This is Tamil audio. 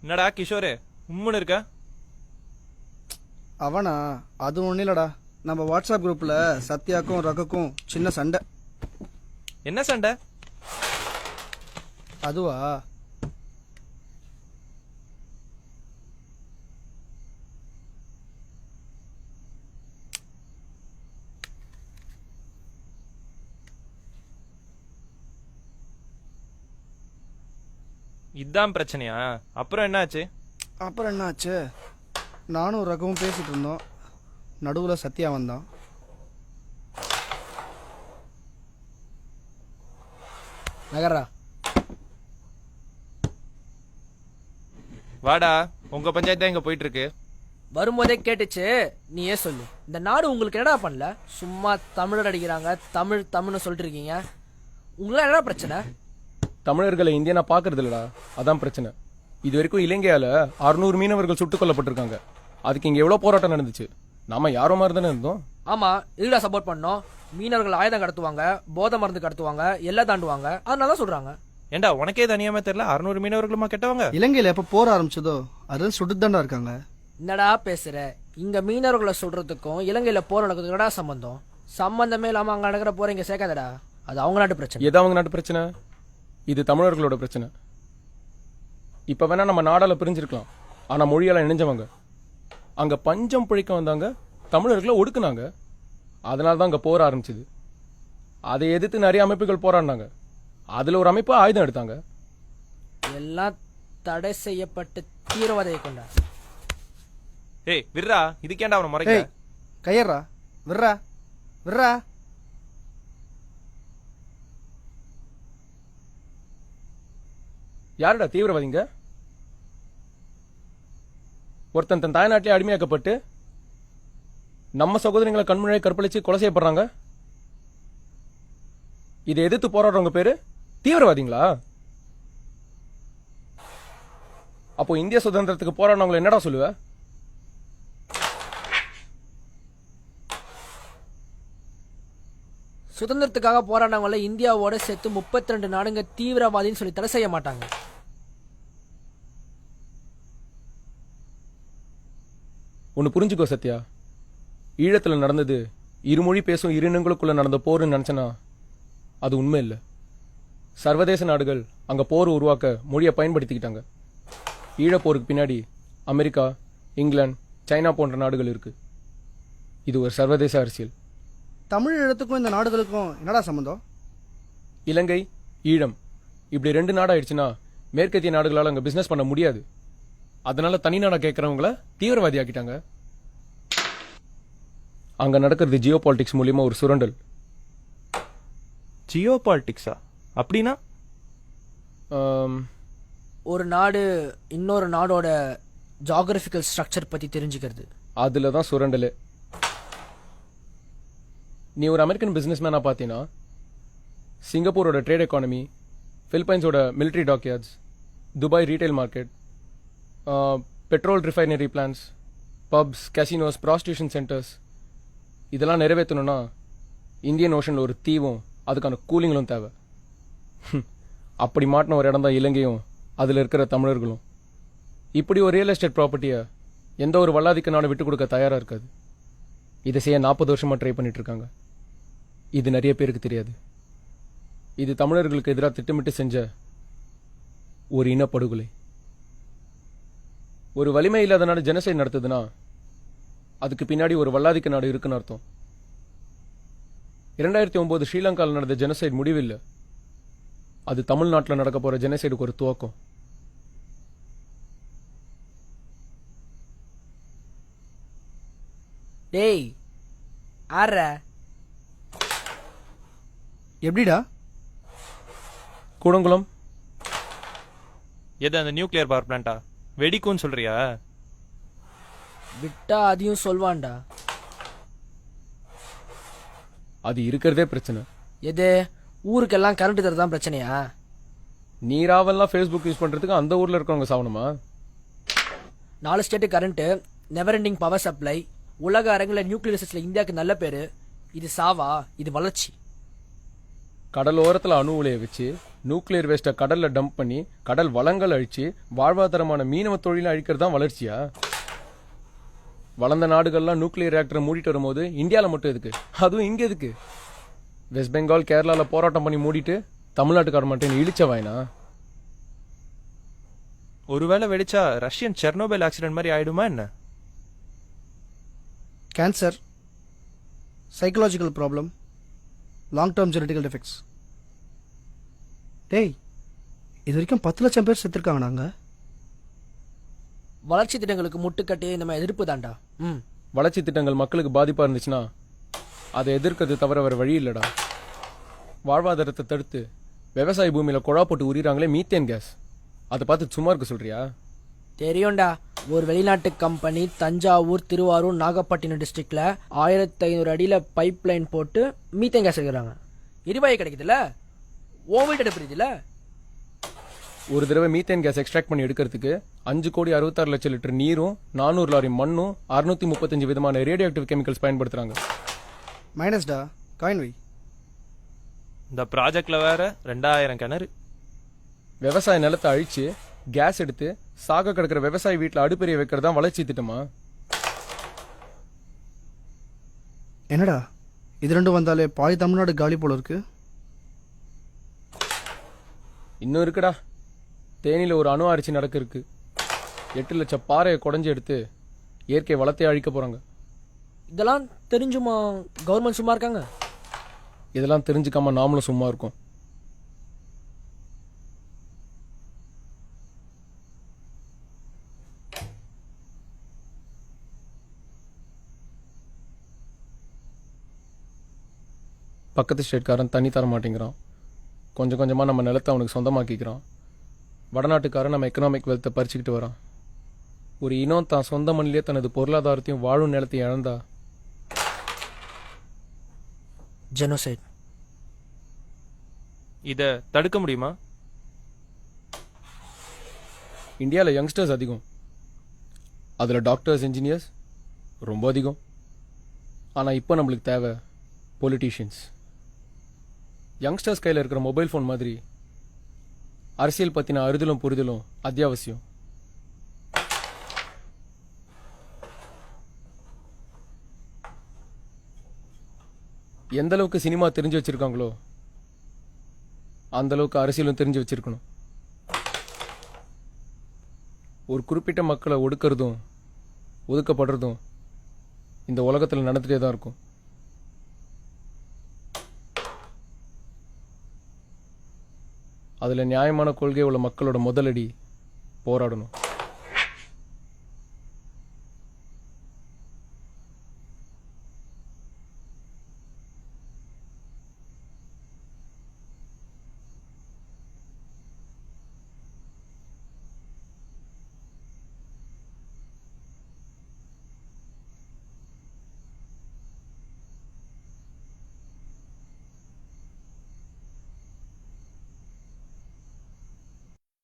என்னடா கிஷோரு உம்முன்னு இருக்க? அவனா? அது ஒன்றும் இல்லடா. நம்ம வாட்ஸ்அப் குரூப்ல சத்யாக்கும் ரகுக்கும் சின்ன சண்டை. என்ன சண்டை? அதுவா, இதான் பிரச்சனையா? அப்புறம் என்னாச்சு? அப்புறம் என்ன ஆச்சு? நானும் ரகுவும் பேசிட்டு இருந்தோம். நடுவில் சத்யா வந்தான். நகரா, வாடா, உங்க பஞ்சாயத்து தான் இங்க போயிட்டு இருக்கு. வரும்போதே கேட்டுச்சு. நீ ஏன் சொல்லு, இந்த நாடு உங்களுக்கு என்னடா பண்ணல? சும்மா தமிழர் அடிக்கிறாங்க, தமிழ் தமிழ்னு சொல்லிட்டு இருக்கீங்க. உங்களுக்கு என்னடா பிரச்சனை? தமிழர்களை இந்தியனா பாக்குறது இல்லடா, அதான் பிரச்சனை. இது வரைக்கும் இலங்கையால 600 மீனவர்கள் சுட்டுக் கொல்லப்பட்டிருக்காங்க. அதுக்கு இங்க எவ்வளவு போராட்டம் நடந்துச்சு. நாம யாரோ மாதிரி தானே இருந்தோம். ஆமா, இதுடா சப்போர்ட் பண்ணோம். மீனவர்கள் ஆயுதம் கடத்துவாங்க, போதை மருந்து கடத்துவாங்க, எல்லாம் தாண்டுவாங்க. அதனால சொல்றாங்க. ஏண்டா உனக்கே தனியாம தெரியல? 600 மீனவர்களுமா கெட்டவங்க? இலங்கையில் எப்போ போர் ஆரம்பிச்சதோ அது சுட்டு தாண்டா இருக்காங்க. என்னடா பேசுற? இங்க மீனவர்களை சொல்றதுக்கும் இலங்கையில போர் நடக்கிறதுக்கு என்னடா சம்பந்தம்? சம்பந்தமே இல்லாம அங்க நடக்கிற போற இங்க சேர்க்காதடா. அது அவங்க நாட்டு பிரச்சனை. எது அவங்க நாட்டு பிரச்சனை? இது தமிழர்களோட பிரச்சனை. இப்ப வேணா நம்ம நாடால பிரிஞ்சிருக்கலாம், ஆனா மொழியால இணைஞ்சவங்க. அங்க பஞ்சம் பிழைக்க வந்தாங்க, தமிழர்களை ஒடுக்குனாங்க. அதனாலதான் அங்க போர் ஆரம்பிச்சது. அதை எதிர்த்து நிறைய அமைப்புகள் போராடினாங்க. அதுல ஒரு அமைப்பு ஆயுதம் எடுத்தாங்க. எல்லாம் தடை செய்யப்பட்டு தீவிரவாத கொண்டா. ஏய் விர்ரா, இதுக்கேண்டா அவனை முறைக்க? ஏய் கையறா, விர்ரா விர்ரா. யாருடா தீவிரவாதிங்க? ஒருத்தன் தன் தாய்நாட்டிலே அடிமையாக்கப்பட்டு நம்ம சகோதரிகளை கண்முறை கற்பழிச்சு கொலை செய்யப்படுறாங்க. இதை எதிர்த்து போராடுறவங்க பேரு தீவிரவாதிங்களா? அப்போ இந்திய சுதந்திரத்துக்கு போராடினவங்களை என்னடா சொல்லுவ? சுதந்திரத்துக்காக போராடினவங்கள இந்தியாவோட சேர்த்து 32 நாடுங்க தீவிரவாதின்னு சொல்லி தடை செய்ய மாட்டாங்க. ஒன்னு புரிஞ்சுக்கோ சத்யா, ஈழத்துல நடந்தது இருமொழி பேசும் இரினங்களுக்குள்ள நடந்த போர்னு நினைச்சனா அது உண்மை இல்லை. சர்வதேச நாடுகள் அங்க போர் உருவாக்க மொழியை பயன்படுத்திக்கிட்டாங்க. ஈழப்போருக்கு பின்னாடி அமெரிக்கா, இங்கிலாந்து, சைனா போன்ற நாடுகள் இருக்கு. இது ஒரு சர்வதேச அரசியல். தமிழ் இடத்துக்கும் இந்த நாடுகளுக்கும் என்னடா சம்பந்தம்? இலங்கை, ஈழம் இப்படி 2 நாடாயிடுச்சுன்னா மேற்கத்திய நாடுகளால் அங்க பிசினஸ் பண்ண முடியாது. அதனால தனி நாடா கேட்கறவங்கள தீவிரவாதி ஆக்கிட்டாங்க. அங்க நடக்கிறது ஜியோ பாலிடிக்ஸ் மூலியமா ஒரு சுரண்டல். ஜியோ பாலிடிக்ஸா? அப்படின்னா ஒரு நாடு இன்னொரு நாடோட ஜியோகிராபிக்கல் ஸ்ட்ரக்சர் பத்தி தெரிஞ்சுக்கிறது. அதுலதான் சுரண்டலே. நீ ஒரு அமெரிக்கன் பிசினஸ் மேனா பார்த்தீங்கன்னா சிங்கப்பூரோட ட்ரேட் எக்கானமி, பிலிப்பைன்ஸோட military dockyards, Dubai retail market, petrol refinery plans, pubs, casinos, prostitution centres இதெல்லாம் நிறைவேற்றணும்னா இந்தியன் ஓஷனில் ஒரு தீவும் அதுக்கான கூலிங்களும் தேவை. அப்படி மாட்டின ஒரு இடம் தான் இலங்கையும் அதில் இருக்கிற தமிழர்களும். இப்படி ஒரு ரியல் எஸ்டேட் ப்ராப்பர்ட்டியை எந்த ஒரு வல்லாதிக்க நாடு விட்டு கொடுக்க தயாராக இருக்காது. இதை செய்ய 40 வருஷமா ட்ரை பண்ணிட்டு இருக்காங்க. இது நிறைய பேருக்கு தெரியாது. இது தமிழர்களுக்கு எதிராக திட்டமிட்டு செஞ்ச ஒரு இனப்படுகொலை. ஒரு வலிமை இல்லாத நாடு ஜெனசைட் நடத்துதுன்னா அதுக்கு பின்னாடி ஒரு வல்லாதிக்க நாடு இருக்குன்னு அர்த்தம். 2009 ஸ்ரீலங்காவில் நடந்த ஜெனசைட் முடிவில்லை, அது தமிழ்நாட்டில் நடக்க போற ஜெனசைடுக்கு ஒரு துவக்கம். டேய் ஆற எப்படிடா? கூடங்குளம் எது அந்த நியூக்ளியர் பவர் பிளான்ட்டா? வெடிக்கும்னு சொல்றியா? விட்டா அதையும் சொல்வான்டா. அது இருக்கிறதே பிரச்சனை. எது? ஊருக்கெல்லாம் கரண்ட் தரதான் பிரச்சனையா? நீராவெல்லாம் ஃபேஸ்புக் யூஸ் பண்றதுக்கு அந்த ஊர்ல இருக்கவங்க சாவணுமா? 4 state current, never ending power supply, உலக அரங்கில் நியூக்ளியர் ரிசர்ச்ல இந்தியாவுக்கு நல்ல பேரு. இது சாவா? இது வளர்ச்சி. கடலோரத்தில் அணு உலையை வச்சு நியூக்ளியர் வேஸ்ட்டை கடல்ல டம்ப் பண்ணி கடல் வளங்கள் அழிச்சு வாழ்வாதாரமான மீனவ தொழிலை அழிக்கிறது தான் வளர்ச்சியா? வளர்ந்த நாடுகள்லாம் நியூக்ளியர் ரியாக்டரை மூடிட்டு வரும்போது இந்தியாவில் மட்டும் எதுக்கு? அதுவும் இங்க எதுக்கு? வெஸ்ட் பெங்கால் கேரளால போராட்டம் பண்ணி மூடிட்டு தமிழ்நாட்டுக்கார மட்டும் இழிச்ச வாயினா? ஒருவேளை வெடிச்சா ரஷ்யன் செர்னோபைல் ஆக்சிடென்ட் மாதிரி ஆயிடுமா என்ன? Cancer, psychological problem, long term genetical defects. டேய், இது வரைக்கும் 10 லட்சம் பேர் செத்துருக்காங்க. நாங்கள் வளர்ச்சி திட்டங்களுக்கு முட்டுக்கட்டி நம்ம எதிர்ப்பு தான்டா. ம். வளர்ச்சி திட்டங்கள் மக்களுக்கு பாதிப்பா இருந்துச்சுன்னா அதை எதிர்க்கிறது தவிர வேற வழி இல்லடா. வாழ்வாதாரத்தை தடுத்து விவசாய பூமியில குழா போட்டு உரிறாங்களே மீத்தேன் கேஸ், அதை பார்த்து சும்மா இருக்க சொல்றியா? தெரியும்டா, ஒரு வெளிநாட்டு கம்பெனி தஞ்சாவூர், திருவாரூர், நாகப்பட்டினம் டிஸ்ட்ரிக்ட்ல 1500 அடியில பைப் லைன் போட்டு மீத்தேன் கேஸ் எடுக்கிறாங்க. எரிவாயு கிடைக்குதுல்ல, ஓ வீட்டு எடுப்புறதுல. ஒரு தடவை மீத்தேன் கேஸ் எக்ஸ்ட்ராக்ட் பண்ணி எடுக்கிறதுக்கு 5,66,00,000 லிட்டர் நீரும் 400 லாரி மண்ணும் 635 விதமான ரேடியோ ஆக்டிவ் கெமிக்கல்ஸ் பயன்படுத்துறாங்க. மைனஸ்டா, காயின் வை. இந்த ப்ராஜெக்ட்ல வேற 2000 கிணறு. விவசாய நிலத்தை அழிச்சு கேஸ் எடுத்து சாக கிடக்கிற விவசாய வீட்டில் அடுப்பெரிய வைக்கிறது தான் வளர்ச்சி திட்டமா? என்னடா இது ரெண்டும் வந்தாலே பாதி தமிழ்நாடு காலி போல இருக்கு. இன்னும் இருக்குடா. தேனியில் ஒரு அணு ஆராய்ச்சி நடக்க இருக்கு. 8 லட்சம் பாறையை குடஞ்சி எடுத்து இயற்கை வளத்தை அழிக்க போறாங்க. இதெல்லாம் தெரிஞ்சுமா கவர்மெண்ட் சும்மா இருக்காங்க? இதெல்லாம் தெரிஞ்சுக்காம நாமளும் சும்மா இருக்கோம். பக்கத்து ஸ்டேட்காரன் தண்ணி தர மாட்டேங்கிறான். கொஞ்சம் கொஞ்சமாக நம்ம நிலத்தை அவனுக்கு சொந்தமாக்கிக்கிறான். வடநாட்டுக்காரன் நம்ம எக்கனாமிக் வெல்த்தை பறிச்சுக்கிட்டு வரான். ஒரு இனம் தான் சொந்த மண்ணிலே தனது பொருளாதாரத்தையும் வாழும் நிலத்தையும் இழந்தா ஜெனோசைட். இத தடுக்க முடியுமா? இந்தியாவில் யங்ஸ்டர்ஸ் அதிகம், அதில் டாக்டர்ஸ், இன்ஜினியர்ஸ் ரொம்ப அதிகம். ஆனால் இப்போ நம்மளுக்கு தேவை பொலிட்டீஷியன்ஸ். யங்ஸ்டர்ஸ் கையில் இருக்கிற மொபைல் ஃபோன் மாதிரி அரசியல் பற்றின அறிதலும் புரிதலும் அத்தியாவசியம். எந்த அளவுக்கு சினிமா தெரிஞ்சு வச்சிருக்காங்களோ அந்த அளவுக்கு அரசியலும் தெரிஞ்சு வச்சிருக்கணும். ஒரு குறிப்பிட்ட மக்களை ஒடுக்கிறதும் ஒதுக்கப்படுறதும் இந்த உலகத்தில் நடந்துட்டே தான் இருக்கும். அதில் நியாயமான கொள்கை உள்ள மக்களோட முதலடி போராடணும்.